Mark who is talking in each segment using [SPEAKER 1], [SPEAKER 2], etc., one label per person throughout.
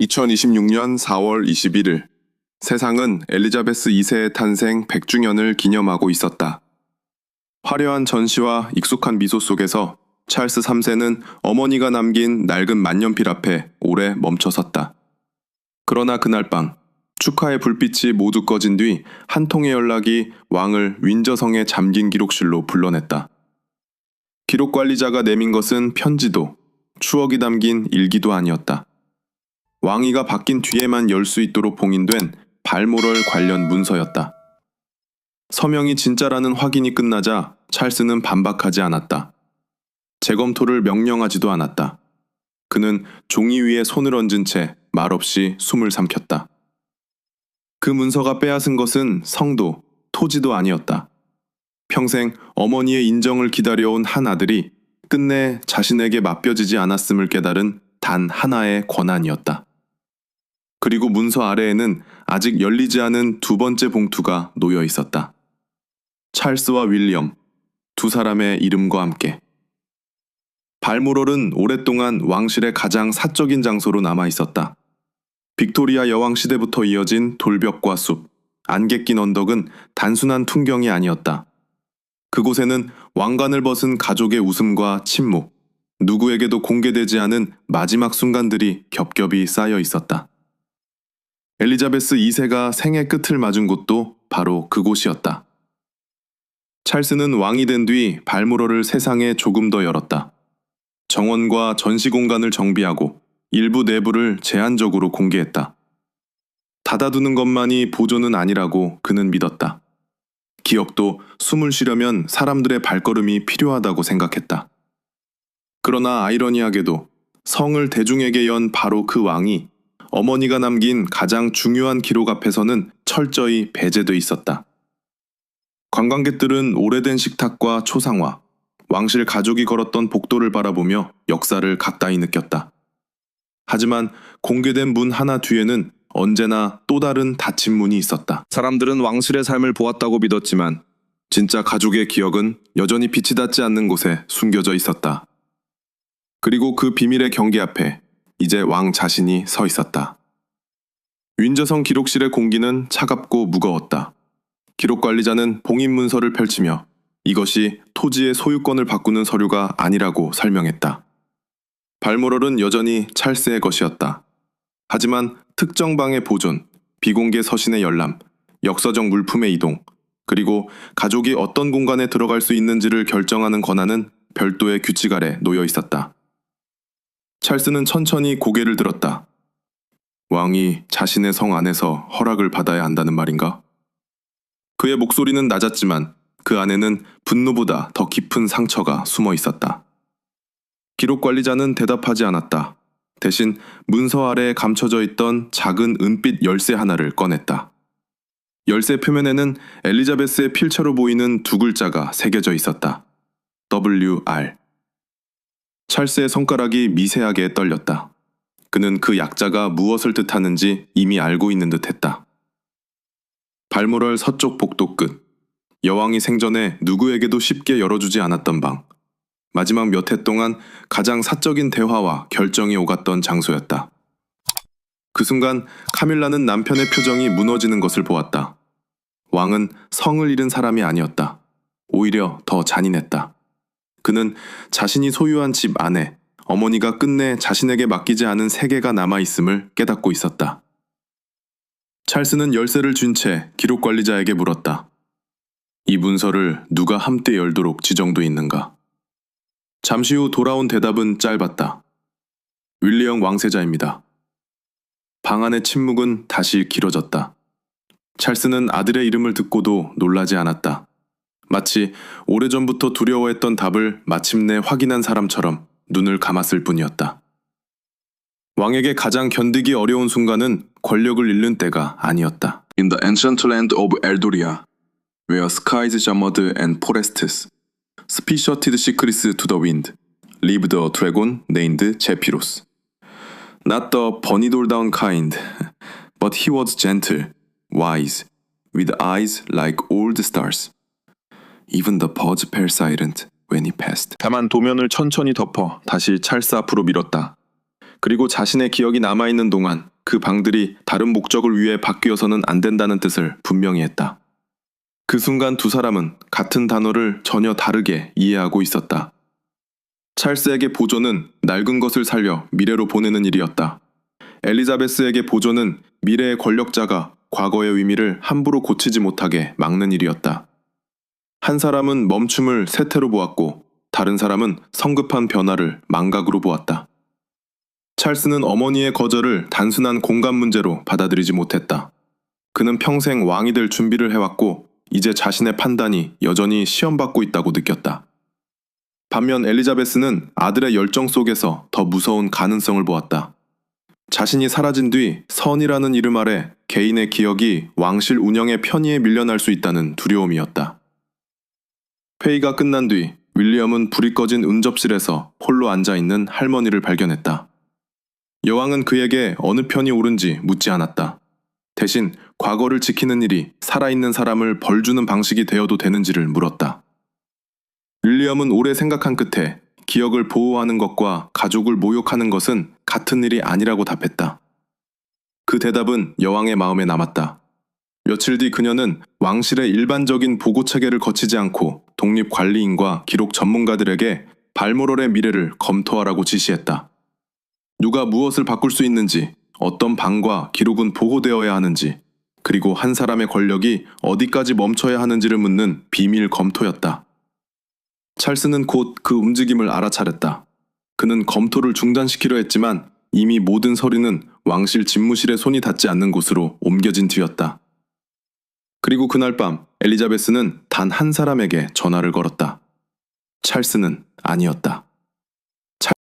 [SPEAKER 1] 2026년 4월 21일, 세상은 엘리자베스 2세의 탄생 100주년을 기념하고 있었다. 화려한 전시와 익숙한 미소 속에서 찰스 3세는 어머니가 남긴 낡은 만년필 앞에 오래 멈춰섰다. 그러나 그날 밤, 축하의 불빛이 모두 꺼진 뒤 한 통의 연락이 왕을 윈저성의 잠긴 기록실로 불러냈다. 기록 관리자가 내민 것은 편지도, 추억이 담긴 일기도 아니었다. 왕위가 바뀐 뒤에만 열 수 있도록 봉인된 발모럴 관련 문서였다. 서명이 진짜라는 확인이 끝나자 찰스는 반박하지 않았다. 재검토를 명령하지도 않았다. 그는 종이 위에 손을 얹은 채 말없이 숨을 삼켰다. 그 문서가 빼앗은 것은 성도, 토지도 아니었다. 평생 어머니의 인정을 기다려온 한 아들이 끝내 자신에게 맡겨지지 않았음을 깨달은 단 하나의 권한이었다. 그리고 문서 아래에는 아직 열리지 않은 두 번째 봉투가 놓여 있었다. 찰스와 윌리엄, 두 사람의 이름과 함께. 발모럴은 오랫동안 왕실의 가장 사적인 장소로 남아 있었다. 빅토리아 여왕 시대부터 이어진 돌벽과 숲, 안개 낀 언덕은 단순한 풍경이 아니었다. 그곳에는 왕관을 벗은 가족의 웃음과 침묵, 누구에게도 공개되지 않은 마지막 순간들이 겹겹이 쌓여 있었다. 엘리자베스 2세가 생의 끝을 맞은 곳도 바로 그곳이었다. 찰스는 왕이 된 뒤 발모럴을 세상에 조금 더 열었다. 정원과 전시 공간을 정비하고 일부 내부를 제한적으로 공개했다. 닫아두는 것만이 보존은 아니라고 그는 믿었다. 기억도 숨을 쉬려면 사람들의 발걸음이 필요하다고 생각했다. 그러나 아이러니하게도 성을 대중에게 연 바로 그 왕이 어머니가 남긴 가장 중요한 기록 앞에서는 철저히 배제돼 있었다. 관광객들은 오래된 식탁과 초상화, 왕실 가족이 걸었던 복도를 바라보며 역사를 가까이 느꼈다. 하지만 공개된 문 하나 뒤에는 언제나 또 다른 닫힌 문이 있었다. 사람들은 왕실의 삶을 보았다고 믿었지만 진짜 가족의 기억은 여전히 빛이 닿지 않는 곳에 숨겨져 있었다. 그리고 그 비밀의 경계 앞에 이제 왕 자신이 서 있었다. 윈저성 기록실의 공기는 차갑고 무거웠다. 기록 관리자는 봉인 문서를 펼치며 이것이 토지의 소유권을 바꾸는 서류가 아니라고 설명했다. 발모럴은 여전히 찰스의 것이었다. 하지만 특정 방의 보존, 비공개 서신의 열람, 역사적 물품의 이동, 그리고 가족이 어떤 공간에 들어갈 수 있는지를 결정하는 권한은 별도의 규칙 아래 놓여 있었다. 찰스는 천천히 고개를 들었다. 왕이 자신의 성 안에서 허락을 받아야 한다는 말인가? 그의 목소리는 낮았지만 그 안에는 분노보다 더 깊은 상처가 숨어 있었다. 기록 관리자는 대답하지 않았다. 대신 문서 아래에 감춰져 있던 작은 은빛 열쇠 하나를 꺼냈다. 열쇠 표면에는 엘리자베스의 필체로 보이는 두 글자가 새겨져 있었다. WR. 찰스의 손가락이 미세하게 떨렸다. 그는 그 약자가 무엇을 뜻하는지 이미 알고 있는 듯했다. 발모럴 서쪽 복도 끝. 여왕이 생전에 누구에게도 쉽게 열어주지 않았던 방. 마지막 몇 해 동안 가장 사적인 대화와 결정이 오갔던 장소였다. 그 순간 카밀라는 남편의 표정이 무너지는 것을 보았다. 왕은 성을 잃은 사람이 아니었다. 오히려 더 잔인했다. 그는 자신이 소유한 집 안에 어머니가 끝내 자신에게 맡기지 않은 세계가 남아있음을 깨닫고 있었다. 찰스는 열쇠를 쥔 채 기록 관리자에게 물었다. 이 문서를 누가 함께 열도록 지정돼 있는가? 잠시 후 돌아온 대답은 짧았다. 윌리엄 왕세자입니다. 방 안의 침묵은 다시 길어졌다. 찰스는 아들의 이름을 듣고도 놀라지 않았다. 마치 오래전부터 두려워했던 답을 마침내 확인한 사람처럼 눈을 감았을 뿐이었다. 왕에게 가장 견디기 어려운 순간은 권력을 잃는 때가 아니었다.
[SPEAKER 2] In the ancient land of Eldoria, where skies shimmered and forests spitted secrets to the wind, lived a dragon named Zephyros. Not the bunny-down kind, but he was gentle, wise, with eyes like old stars. Even the birds fell silent when he passed.
[SPEAKER 1] 다만 도면을 천천히 덮어 다시 찰스 앞으로 밀었다. 그리고 자신의 기억이 남아있는 동안 그 방들이 다른 목적을 위해 바뀌어서는 안 된다는 뜻을 분명히 했다. 그 순간 두 사람은 같은 단어를 전혀 다르게 이해하고 있었다. 찰스에게 보조는 낡은 것을 살려 미래로 보내는 일이었다. 엘리자베스에게 보조는 미래의 권력자가 과거의 의미를 함부로 고치지 못하게 막는 일이었다. 한 사람은 멈춤을 세태로 보았고 다른 사람은 성급한 변화를 망각으로 보았다. 찰스는 어머니의 거절을 단순한 공간 문제로 받아들이지 못했다. 그는 평생 왕이 될 준비를 해왔고 이제 자신의 판단이 여전히 시험받고 있다고 느꼈다. 반면 엘리자베스는 아들의 열정 속에서 더 무서운 가능성을 보았다. 자신이 사라진 뒤 선이라는 이름 아래 개인의 기억이 왕실 운영의 편의에 밀려날 수 있다는 두려움이었다. 회의가 끝난 뒤 윌리엄은 불이 꺼진 응접실에서 홀로 앉아있는 할머니를 발견했다. 여왕은 그에게 어느 편이 옳은지 묻지 않았다. 대신 과거를 지키는 일이 살아있는 사람을 벌주는 방식이 되어도 되는지를 물었다. 윌리엄은 오래 생각한 끝에 기억을 보호하는 것과 가족을 모욕하는 것은 같은 일이 아니라고 답했다. 그 대답은 여왕의 마음에 남았다. 며칠 뒤 그녀는 왕실의 일반적인 보고 체계를 거치지 않고 독립관리인과 기록 전문가들에게 발모럴의 미래를 검토하라고 지시했다. 누가 무엇을 바꿀 수 있는지, 어떤 방과 기록은 보호되어야 하는지, 그리고 한 사람의 권력이 어디까지 멈춰야 하는지를 묻는 비밀 검토였다. 찰스는 곧 그 움직임을 알아차렸다. 그는 검토를 중단시키려 했지만 이미 모든 서류는 왕실 집무실에 손이 닿지 않는 곳으로 옮겨진 뒤였다. 그리고 그날 밤 엘리자베스는 단 한 사람에게 전화를 걸었다. 찰스는 아니었다.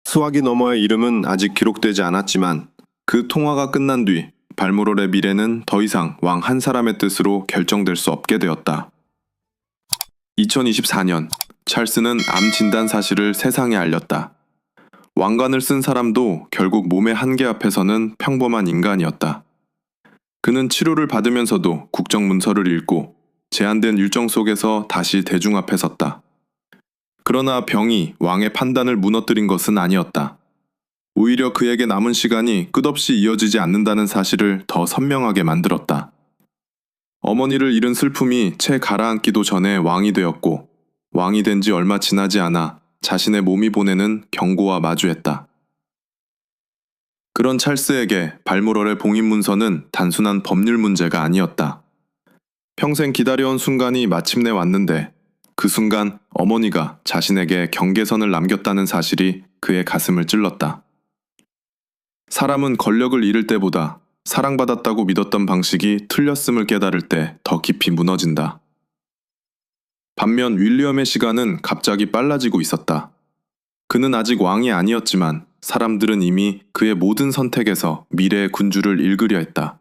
[SPEAKER 1] 수화기 너머의 이름은 아직 기록되지 않았지만 그 통화가 끝난 뒤 발모럴의 미래는 더 이상 왕 한 사람의 뜻으로 결정될 수 없게 되었다. 2024년 찰스는 암 진단 사실을 세상에 알렸다. 왕관을 쓴 사람도 결국 몸의 한계 앞에서는 평범한 인간이었다. 그는 치료를 받으면서도 국정문서를 읽고 제한된 일정 속에서 다시 대중 앞에 섰다. 그러나 병이 왕의 판단을 무너뜨린 것은 아니었다. 오히려 그에게 남은 시간이 끝없이 이어지지 않는다는 사실을 더 선명하게 만들었다. 어머니를 잃은 슬픔이 채 가라앉기도 전에 왕이 되었고 왕이 된 지 얼마 지나지 않아 자신의 몸이 보내는 경고와 마주했다. 그런 찰스에게 발모럴의 봉인문서는 단순한 법률 문제가 아니었다. 평생 기다려온 순간이 마침내 왔는데 그 순간 어머니가 자신에게 경계선을 남겼다는 사실이 그의 가슴을 찔렀다. 사람은 권력을 잃을 때보다 사랑받았다고 믿었던 방식이 틀렸음을 깨달을 때 더 깊이 무너진다. 반면 윌리엄의 시간은 갑자기 빨라지고 있었다. 그는 아직 왕이 아니었지만 사람들은 이미 그의 모든 선택에서 미래의 군주를 읽으려 했다.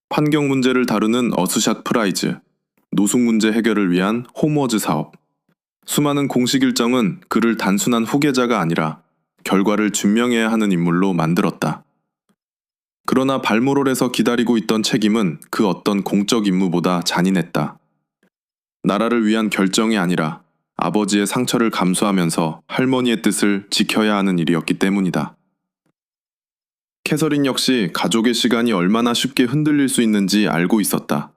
[SPEAKER 1] 환경 문제를 다루는 어스샷 프라이즈, 노숙 문제 해결을 위한 홈워즈 사업, 수많은 공식 일정은 그를 단순한 후계자가 아니라 결과를 증명해야 하는 인물로 만들었다. 그러나 발모럴에서 기다리고 있던 책임은 그 어떤 공적 임무보다 잔인했다. 나라를 위한 결정이 아니라 아버지의 상처를 감수하면서 할머니의 뜻을 지켜야 하는 일이었기 때문이다. 캐서린 역시 가족의 시간이 얼마나 쉽게 흔들릴 수 있는지 알고 있었다.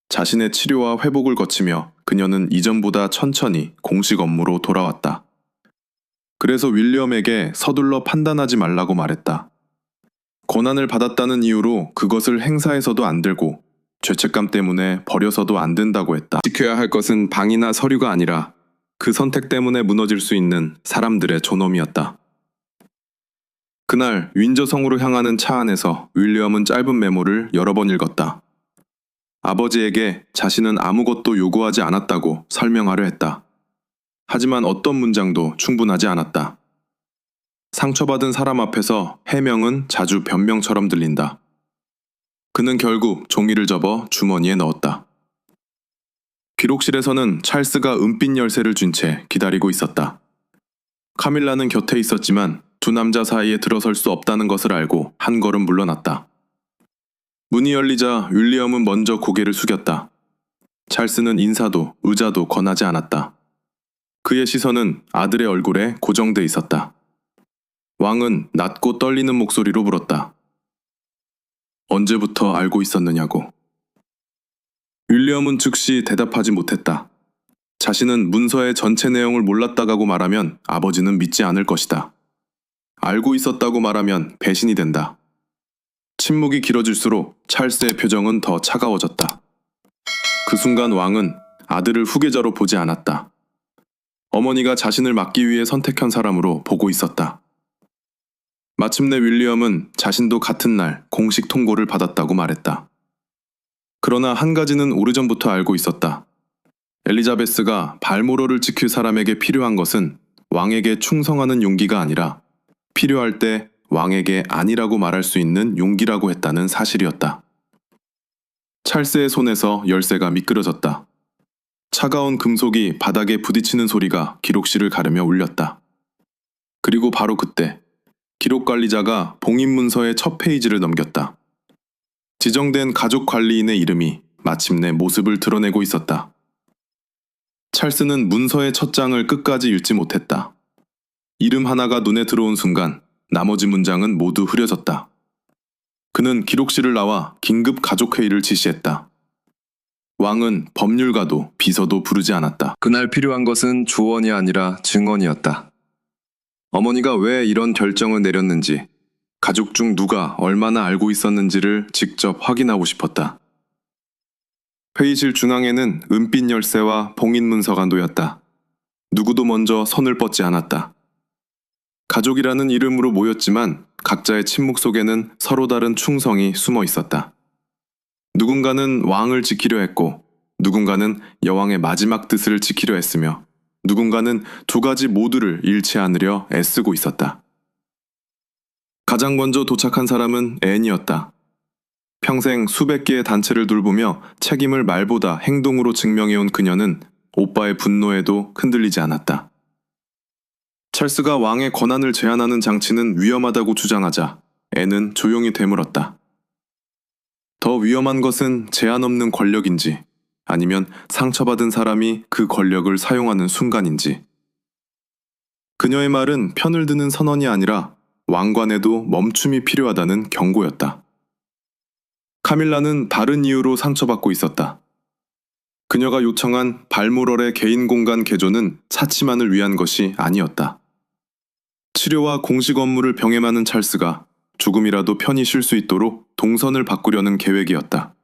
[SPEAKER 1] 자신의 치료와 회복을 거치며 그녀는 이전보다 천천히 공식 업무로 돌아왔다. 그래서 윌리엄에게 서둘러 판단하지 말라고 말했다. 권한을 받았다는 이유로 그것을 행사해서도 안 되고 죄책감 때문에 버려서도 안 된다고 했다. 지켜야 할 것은 방이나 서류가 아니라 그 선택 때문에 무너질 수 있는 사람들의 존엄이었다. 그날 윈저성으로 향하는 차 안에서 윌리엄은 짧은 메모를 여러 번 읽었다. 아버지에게 자신은 아무것도 요구하지 않았다고 설명하려 했다. 하지만 어떤 문장도 충분하지 않았다. 상처받은 사람 앞에서 해명은 자주 변명처럼 들린다. 그는 결국 종이를 접어 주머니에 넣었다. 기록실에서는 찰스가 은빛 열쇠를 쥔 채 기다리고 있었다. 카밀라는 곁에 있었지만 두 남자 사이에 들어설 수 없다는 것을 알고 한 걸음 물러났다. 문이 열리자 윌리엄은 먼저 고개를 숙였다. 찰스는 인사도 의자도 권하지 않았다. 그의 시선은 아들의 얼굴에 고정돼 있었다. 왕은 낮고 떨리는 목소리로 물었다. 언제부터 알고 있었느냐고. 윌리엄은 즉시 대답하지 못했다. 자신은 문서의 전체 내용을 몰랐다고 말하면 아버지는 믿지 않을 것이다. 알고 있었다고 말하면 배신이 된다. 침묵이 길어질수록 찰스의 표정은 더 차가워졌다. 그 순간 왕은 아들을 후계자로 보지 않았다. 어머니가 자신을 맡기 위해 선택한 사람으로 보고 있었다. 마침내 윌리엄은 자신도 같은 날 공식 통고를 받았다고 말했다. 그러나 한 가지는 오래전부터 알고 있었다. 엘리자베스가 발모로를 지킬 사람에게 필요한 것은 왕에게 충성하는 용기가 아니라 필요할 때 왕에게 아니라고 말할 수 있는 용기라고 했다는 사실이었다. 찰스의 손에서 열쇠가 미끄러졌다. 차가운 금속이 바닥에 부딪히는 소리가 기록실을 가르며 울렸다. 그리고 바로 그때 기록관리자가 봉인문서의 첫 페이지를 넘겼다. 지정된 가족관리인의 이름이 마침내 모습을 드러내고 있었다. 찰스는 문서의 첫 장을 끝까지 읽지 못했다. 이름 하나가 눈에 들어온 순간 나머지 문장은 모두 흐려졌다. 그는 기록실을 나와 긴급 가족회의를 지시했다. 왕은 법률가도 비서도 부르지 않았다.
[SPEAKER 3] 그날 필요한 것은 조언이 아니라 증언이었다. 어머니가 왜 이런 결정을 내렸는지, 가족 중 누가 얼마나 알고 있었는지를 직접 확인하고 싶었다.
[SPEAKER 1] 회의실 중앙에는 은빛 열쇠와 봉인문서가 놓였다. 누구도 먼저 손을 뻗지 않았다. 가족이라는 이름으로 모였지만 각자의 침묵 속에는 서로 다른 충성이 숨어 있었다. 누군가는 왕을 지키려 했고, 누군가는 여왕의 마지막 뜻을 지키려 했으며, 누군가는 두 가지 모두를 잃지 않으려 애쓰고 있었다. 가장 먼저 도착한 사람은 앤이었다. 평생 수백 개의 단체를 돌보며 책임을 말보다 행동으로 증명해온 그녀는 오빠의 분노에도 흔들리지 않았다. 찰스가 왕의 권한을 제한하는 장치는 위험하다고 주장하자 앤은 조용히 되물었다. 더 위험한 것은 제한 없는 권력인지 아니면 상처받은 사람이 그 권력을 사용하는 순간인지. 그녀의 말은 편을 드는 선언이 아니라 왕관에도 멈춤이 필요하다는 경고였다. 카밀라는 다른 이유로 상처받고 있었다. 그녀가 요청한 발모럴의 개인 공간 개조는 사치만을 위한 것이 아니었다. 치료와 공식 업무를 병행하는 찰스가 조금이라도 편히 쉴 수 있도록 동선을 바꾸려는 계획이었다.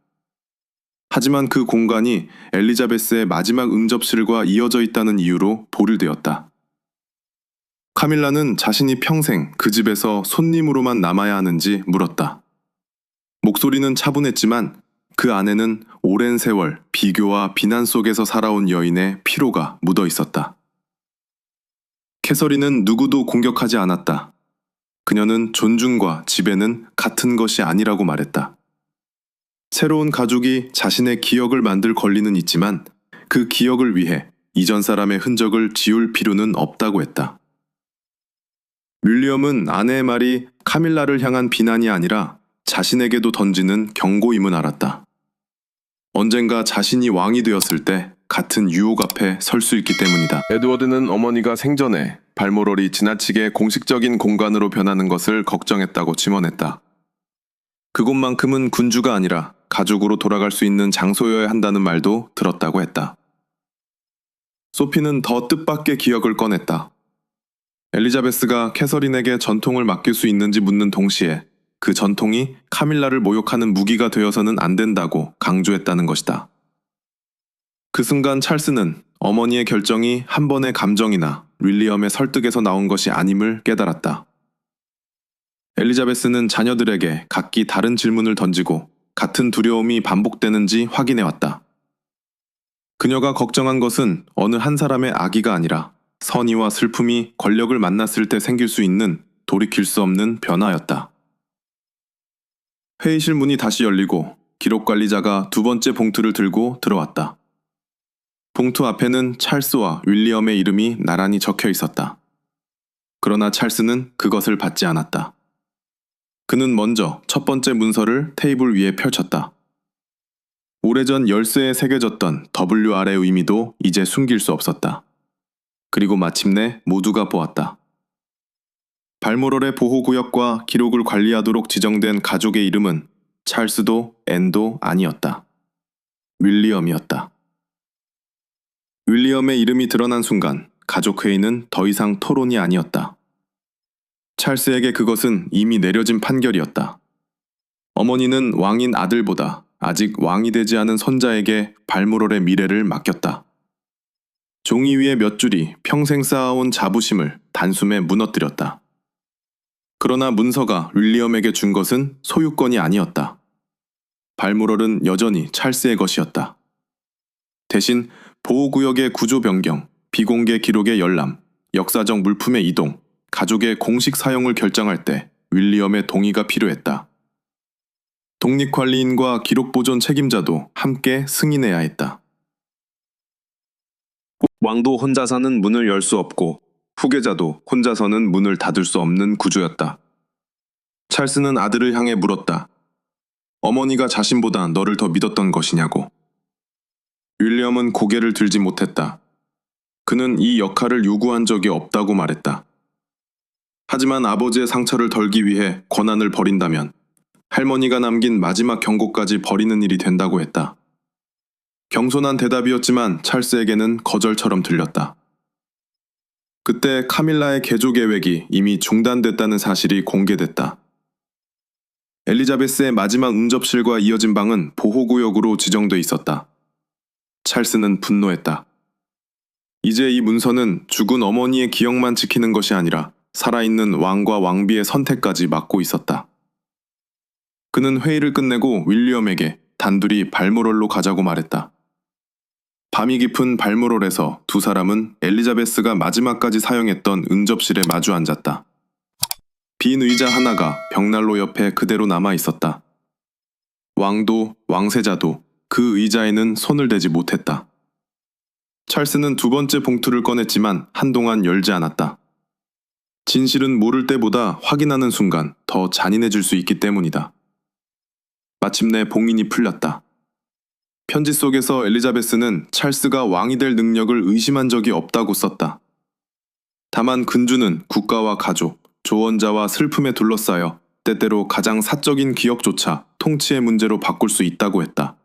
[SPEAKER 1] 하지만 그 공간이 엘리자베스의 마지막 응접실과 이어져 있다는 이유로 보류되었다. 카밀라는 자신이 평생 그 집에서 손님으로만 남아야 하는지 물었다. 목소리는 차분했지만 그 안에는 오랜 세월 비교와 비난 속에서 살아온 여인의 피로가 묻어 있었다. 캐서린은 누구도 공격하지 않았다. 그녀는 존중과 지배는 같은 것이 아니라고 말했다. 새로운 가족이 자신의 기억을 만들 권리는 있지만 그 기억을 위해 이전 사람의 흔적을 지울 필요는 없다고 했다. 윌리엄은 아내의 말이 카밀라를 향한 비난이 아니라 자신에게도 던지는 경고임을 알았다. 언젠가 자신이 왕이 되었을 때 같은 유혹 앞에 설 수 있기 때문이다.
[SPEAKER 3] 에드워드는 어머니가 생전에 발모럴이 지나치게 공식적인 공간으로 변하는 것을 걱정했다고 증언했다.
[SPEAKER 1] 그곳만큼은 군주가 아니라 가족으로 돌아갈 수 있는 장소여야 한다는 말도 들었다고 했다. 소피는 더 뜻밖의 기억을 꺼냈다. 엘리자베스가 캐서린에게 전통을 맡길 수 있는지 묻는 동시에 그 전통이 카밀라를 모욕하는 무기가 되어서는 안 된다고 강조했다는 것이다. 그 순간 찰스는 어머니의 결정이 한 번의 감정이나 윌리엄의 설득에서 나온 것이 아님을 깨달았다. 엘리자베스는 자녀들에게 각기 다른 질문을 던지고 같은 두려움이 반복되는지 확인해왔다. 그녀가 걱정한 것은 어느 한 사람의 악의가 아니라 선의와 슬픔이 권력을 만났을 때 생길 수 있는 돌이킬 수 없는 변화였다. 회의실 문이 다시 열리고 기록관리자가 두 번째 봉투를 들고 들어왔다. 봉투 앞에는 찰스와 윌리엄의 이름이 나란히 적혀 있었다. 그러나 찰스는 그것을 받지 않았다. 그는 먼저 첫 번째 문서를 테이블 위에 펼쳤다. 오래전 열쇠에 새겨졌던 WR의 의미도 이제 숨길 수 없었다. 그리고 마침내 모두가 보았다. 발모럴의 보호구역과 기록을 관리하도록 지정된 가족의 이름은 찰스도 앤도 아니었다. 윌리엄이었다. 윌리엄의 이름이 드러난 순간 가족회의는 더 이상 토론이 아니었다. 찰스에게 그것은 이미 내려진 판결이었다. 어머니는 왕인 아들보다 아직 왕이 되지 않은 손자에게 발모롤의 미래를 맡겼다. 종이 위에 몇 줄이 평생 쌓아온 자부심을 단숨에 무너뜨렸다. 그러나 문서가 윌리엄에게 준 것은 소유권이 아니었다. 발모롤은 여전히 찰스의 것이었다. 대신 보호구역의 구조 변경, 비공개 기록의 열람, 역사적 물품의 이동, 가족의 공식 사용을 결정할 때 윌리엄의 동의가 필요했다. 독립관리인과 기록보존 책임자도 함께 승인해야 했다. 왕도 혼자서는 문을 열 수 없고 후계자도 혼자서는 문을 닫을 수 없는 구조였다. 찰스는 아들을 향해 물었다. 어머니가 자신보다 너를 더 믿었던 것이냐고. 윌리엄은 고개를 들지 못했다. 그는 이 역할을 요구한 적이 없다고 말했다. 하지만 아버지의 상처를 덜기 위해 권한을 버린다면 할머니가 남긴 마지막 경고까지 버리는 일이 된다고 했다. 경솔한 대답이었지만 찰스에게는 거절처럼 들렸다. 그때 카밀라의 개조 계획이 이미 중단됐다는 사실이 공개됐다. 엘리자베스의 마지막 응접실과 이어진 방은 보호구역으로 지정돼 있었다. 찰스는 분노했다. 이제 이 문서는 죽은 어머니의 기억만 지키는 것이 아니라 살아있는 왕과 왕비의 선택까지 맡고 있었다. 그는 회의를 끝내고 윌리엄에게 단둘이 발모롤로 가자고 말했다. 밤이 깊은 발모롤에서 두 사람은 엘리자베스가 마지막까지 사용했던 응접실에 마주 앉았다. 빈 의자 하나가 벽난로 옆에 그대로 남아 있었다. 왕도 왕세자도 그 의자에는 손을 대지 못했다. 찰스는 두 번째 봉투를 꺼냈지만 한동안 열지 않았다. 진실은 모를 때보다 확인하는 순간 더 잔인해질 수 있기 때문이다. 마침내 봉인이 풀렸다. 편지 속에서 엘리자베스는 찰스가 왕이 될 능력을 의심한 적이 없다고 썼다. 다만 근주는 국가와 가족, 조언자와 슬픔에 둘러싸여 때때로 가장 사적인 기억조차 통치의 문제로 바꿀 수 있다고 했다.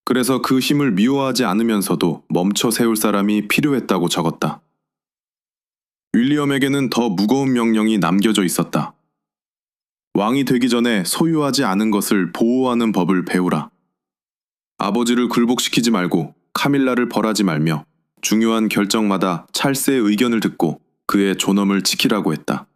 [SPEAKER 1] 그래서 그 힘을 미워하지 않으면서도 멈춰 세울 사람이 필요했다고 적었다. 윌리엄에게는 더 무거운 명령이 남겨져 있었다. 왕이 되기 전에 소유하지 않은 것을 보호하는 법을 배우라. 아버지를 굴복시키지 말고 카밀라를 벌하지 말며 중요한 결정마다 찰스의 의견을 듣고 그의 존엄을 지키라고 했다.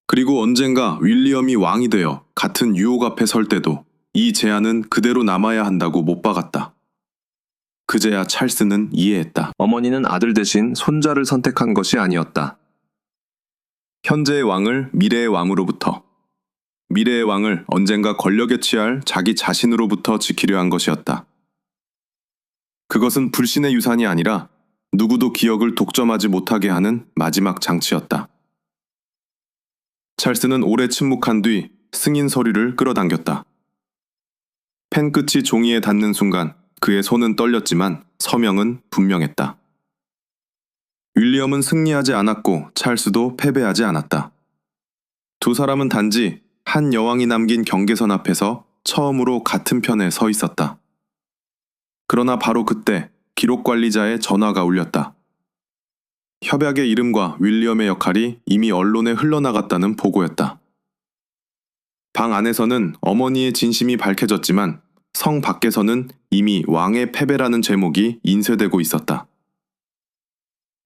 [SPEAKER 1] 그리고 언젠가 윌리엄이 왕이 되어 같은 유혹 앞에 설 때도 이 제안은 그대로 남아야 한다고 못 박았다. 그제야 찰스는 이해했다. 어머니는 아들 대신 손자를 선택한 것이 아니었다. 현재의 왕을 미래의 왕으로부터, 미래의 왕을 언젠가 권력에 취할 자기 자신으로부터 지키려 한 것이었다. 그것은 불신의 유산이 아니라 누구도 기억을 독점하지 못하게 하는 마지막 장치였다. 찰스는 오래 침묵한 뒤 승인 서류를 끌어당겼다. 펜 끝이 종이에 닿는 순간 그의 손은 떨렸지만 서명은 분명했다. 윌리엄은 승리하지 않았고 찰스도 패배하지 않았다. 두 사람은 단지 한 여왕이 남긴 경계선 앞에서 처음으로 같은 편에 서 있었다. 그러나 바로 그때 기록관리자의 전화가 울렸다. 협약의 이름과 윌리엄의 역할이 이미 언론에 흘러나갔다는 보고였다. 방 안에서는 어머니의 진심이 밝혀졌지만 성 밖에서는 이미 왕의 패배라는 제목이 인쇄되고 있었다.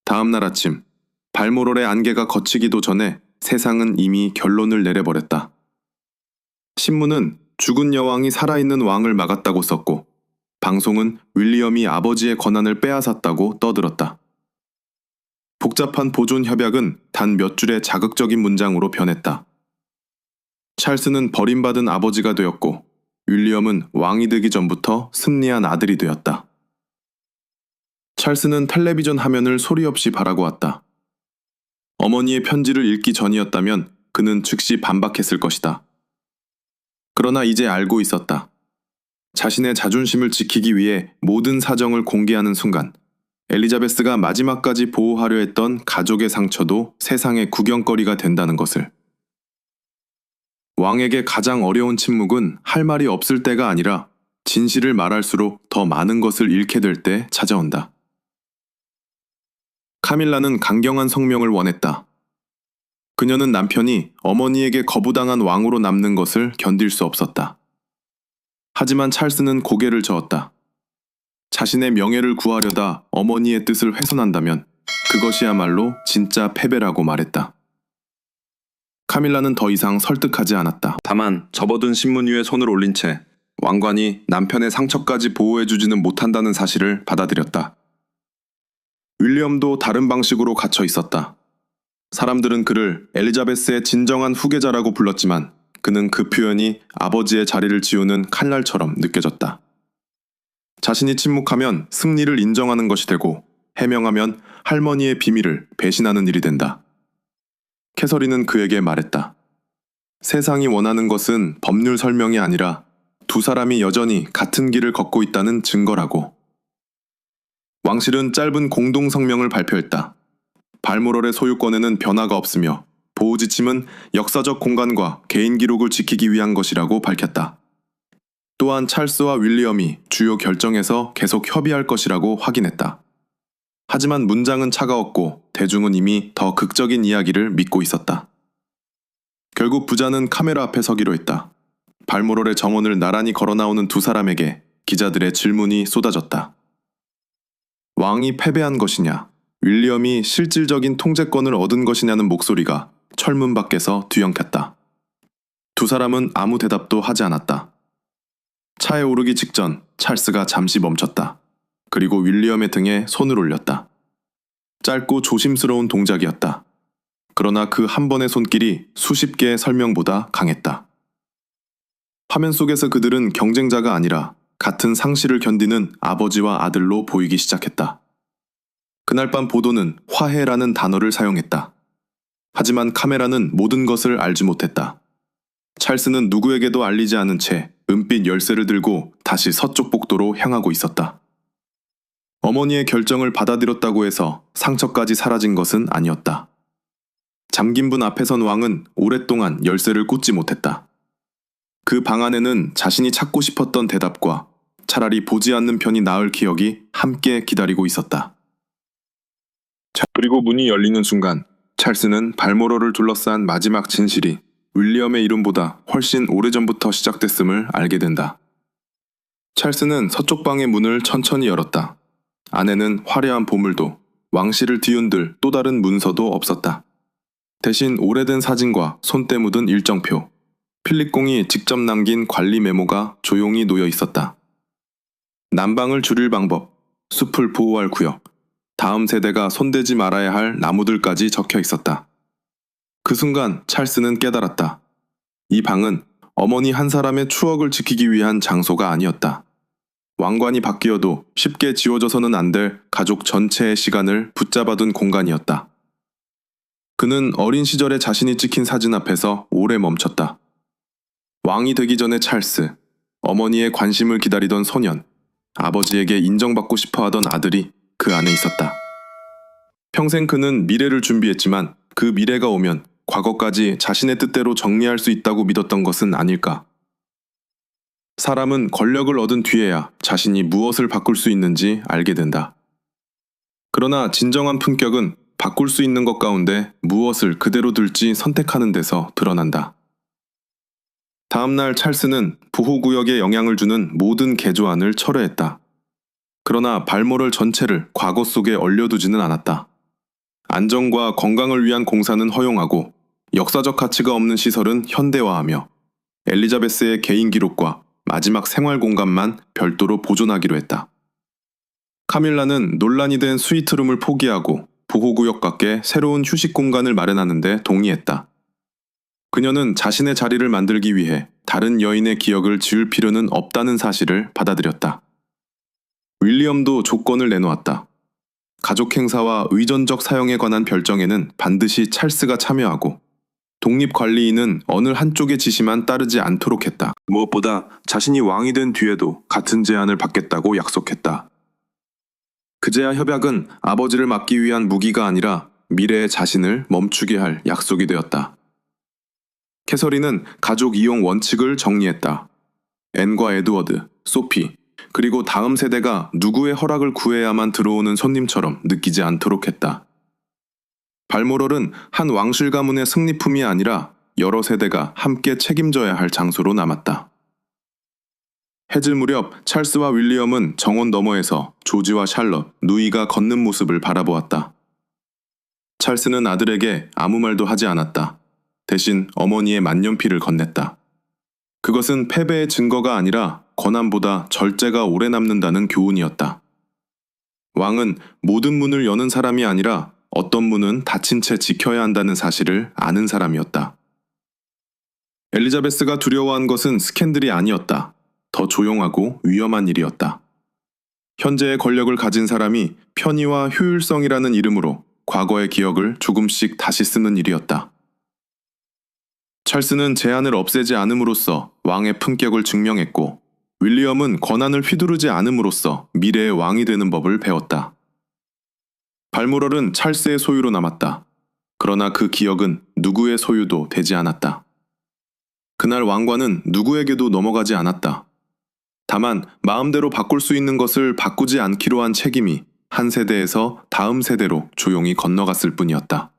[SPEAKER 1] 다음 날 아침, 발모롤의 안개가 걷히기도 전에 세상은 이미 결론을 내려버렸다. 신문은 죽은 여왕이 살아있는 왕을 막았다고 썼고, 방송은 윌리엄이 아버지의 권한을 빼앗았다고 떠들었다. 복잡한 보존 협약은 단 몇 줄의 자극적인 문장으로 변했다. 찰스는 버림받은 아버지가 되었고, 윌리엄은 왕이 되기 전부터 승리한 아들이 되었다. 찰스는 텔레비전 화면을 소리 없이 바라보았다. 어머니의 편지를 읽기 전이었다면 그는 즉시 반박했을 것이다. 그러나 이제 알고 있었다. 자신의 자존심을 지키기 위해 모든 사정을 공개하는 순간 엘리자베스가 마지막까지 보호하려 했던 가족의 상처도 세상의 구경거리가 된다는 것을. 왕에게 가장 어려운 침묵은 할 말이 없을 때가 아니라 진실을 말할수록 더 많은 것을 잃게 될 때 찾아온다. 카밀라는 강경한 성명을 원했다. 그녀는 남편이 어머니에게 거부당한 왕으로 남는 것을 견딜 수 없었다. 하지만 찰스는 고개를 저었다. 자신의 명예를 구하려다 어머니의 뜻을 훼손한다면 그것이야말로 진짜 패배라고 말했다. 카밀라는 더 이상 설득하지 않았다.
[SPEAKER 3] 다만 접어둔 신문 위에 손을 올린 채 왕관이 남편의 상처까지 보호해주지는 못한다는 사실을 받아들였다.
[SPEAKER 1] 윌리엄도 다른 방식으로 갇혀 있었다. 사람들은 그를 엘리자베스의 진정한 후계자라고 불렀지만 그는 그 표현이 아버지의 자리를 지우는 칼날처럼 느껴졌다. 자신이 침묵하면 승리를 인정하는 것이 되고 해명하면 할머니의 비밀을 배신하는 일이 된다. 캐서린은 그에게 말했다. 세상이 원하는 것은 법률 설명이 아니라 두 사람이 여전히 같은 길을 걷고 있다는 증거라고. 왕실은 짧은 공동 성명을 발표했다. 발모럴의 소유권에는 변화가 없으며 보호지침은 역사적 공간과 개인 기록을 지키기 위한 것이라고 밝혔다. 또한 찰스와 윌리엄이 주요 결정에서 계속 협의할 것이라고 확인했다. 하지만 문장은 차가웠고 대중은 이미 더 극적인 이야기를 믿고 있었다. 결국 부자는 카메라 앞에 서기로 했다. 발모럴의 정원을 나란히 걸어 나오는 두 사람에게 기자들의 질문이 쏟아졌다. 왕이 패배한 것이냐, 윌리엄이 실질적인 통제권을 얻은 것이냐는 목소리가 철문 밖에서 뒤엉켰다. 두 사람은 아무 대답도 하지 않았다. 차에 오르기 직전 찰스가 잠시 멈췄다. 그리고 윌리엄의 등에 손을 올렸다. 짧고 조심스러운 동작이었다. 그러나 그 한 번의 손길이 수십 개의 설명보다 강했다. 화면 속에서 그들은 경쟁자가 아니라 같은 상실을 견디는 아버지와 아들로 보이기 시작했다. 그날 밤 보도는 화해라는 단어를 사용했다. 하지만 카메라는 모든 것을 알지 못했다. 찰스는 누구에게도 알리지 않은 채 은빛 열쇠를 들고 다시 서쪽 복도로 향하고 있었다. 어머니의 결정을 받아들였다고 해서 상처까지 사라진 것은 아니었다. 잠긴 문 앞에 선 왕은 오랫동안 열쇠를 꽂지 못했다. 그 방 안에는 자신이 찾고 싶었던 대답과 차라리 보지 않는 편이 나을 기억이 함께 기다리고 있었다. 그리고 문이 열리는 순간 찰스는 발모럴을 둘러싼 마지막 진실이 윌리엄의 이름보다 훨씬 오래전부터 시작됐음을 알게 된다. 찰스는 서쪽 방의 문을 천천히 열었다. 안에는 화려한 보물도 왕실을 뒤흔들 또 다른 문서도 없었다. 대신 오래된 사진과 손때 묻은 일정표, 필립공이 직접 남긴 관리 메모가 조용히 놓여 있었다. 난방을 줄일 방법, 숲을 보호할 구역, 다음 세대가 손대지 말아야 할 나무들까지 적혀 있었다. 그 순간 찰스는 깨달았다. 이 방은 어머니 한 사람의 추억을 지키기 위한 장소가 아니었다. 왕관이 바뀌어도 쉽게 지워져서는 안 될 가족 전체의 시간을 붙잡아둔 공간이었다. 그는 어린 시절에 자신이 찍힌 사진 앞에서 오래 멈췄다. 왕이 되기 전의 찰스, 어머니의 관심을 기다리던 소년, 아버지에게 인정받고 싶어하던 아들이 그 안에 있었다. 평생 그는 미래를 준비했지만 그 미래가 오면 과거까지 자신의 뜻대로 정리할 수 있다고 믿었던 것은 아닐까. 사람은 권력을 얻은 뒤에야 자신이 무엇을 바꿀 수 있는지 알게 된다. 그러나 진정한 품격은 바꿀 수 있는 것 가운데 무엇을 그대로 둘지 선택하는 데서 드러난다. 다음날 찰스는 보호구역에 영향을 주는 모든 개조안을 철회했다. 그러나 발모럴 전체를 과거 속에 얼려두지는 않았다. 안전과 건강을 위한 공사는 허용하고 역사적 가치가 없는 시설은 현대화하며 엘리자베스의 개인 기록과 마지막 생활 공간만 별도로 보존하기로 했다. 카밀라는 논란이 된 스위트룸을 포기하고 보호구역 밖에 새로운 휴식 공간을 마련하는 데 동의했다. 그녀는 자신의 자리를 만들기 위해 다른 여인의 기억을 지울 필요는 없다는 사실을 받아들였다. 윌리엄도 조건을 내놓았다. 가족 행사와 의존적 사용에 관한 결정에는 반드시 찰스가 참여하고 독립관리인은 어느 한쪽의 지시만 따르지 않도록 했다. 무엇보다 자신이 왕이 된 뒤에도 같은 제안을 받겠다고 약속했다. 그제야 협약은 아버지를 막기 위한 무기가 아니라 미래의 자신을 멈추게 할 약속이 되었다. 캐서린은 가족 이용 원칙을 정리했다. 앤과 에드워드, 소피, 그리고 다음 세대가 누구의 허락을 구해야만 들어오는 손님처럼 느끼지 않도록 했다. 발모럴은 한 왕실 가문의 승리품이 아니라 여러 세대가 함께 책임져야 할 장소로 남았다. 해질 무렵 찰스와 윌리엄은 정원 너머에서 조지와 샬럿, 누이가 걷는 모습을 바라보았다. 찰스는 아들에게 아무 말도 하지 않았다. 대신 어머니의 만년필을 건넸다. 그것은 패배의 증거가 아니라 권한보다 절제가 오래 남는다는 교훈이었다. 왕은 모든 문을 여는 사람이 아니라 어떤 문은 닫힌 채 지켜야 한다는 사실을 아는 사람이었다. 엘리자베스가 두려워한 것은 스캔들이 아니었다. 더 조용하고 위험한 일이었다. 현재의 권력을 가진 사람이 편의와 효율성이라는 이름으로 과거의 기억을 조금씩 다시 쓰는 일이었다. 찰스는 제한을 없애지 않음으로써 왕의 품격을 증명했고, 윌리엄은 권한을 휘두르지 않음으로써 미래의 왕이 되는 법을 배웠다. 발모럴은 찰스의 소유로 남았다. 그러나 그 기억은 누구의 소유도 되지 않았다. 그날 왕관은 누구에게도 넘어가지 않았다. 다만 마음대로 바꿀 수 있는 것을 바꾸지 않기로 한 책임이 한 세대에서 다음 세대로 조용히 건너갔을 뿐이었다.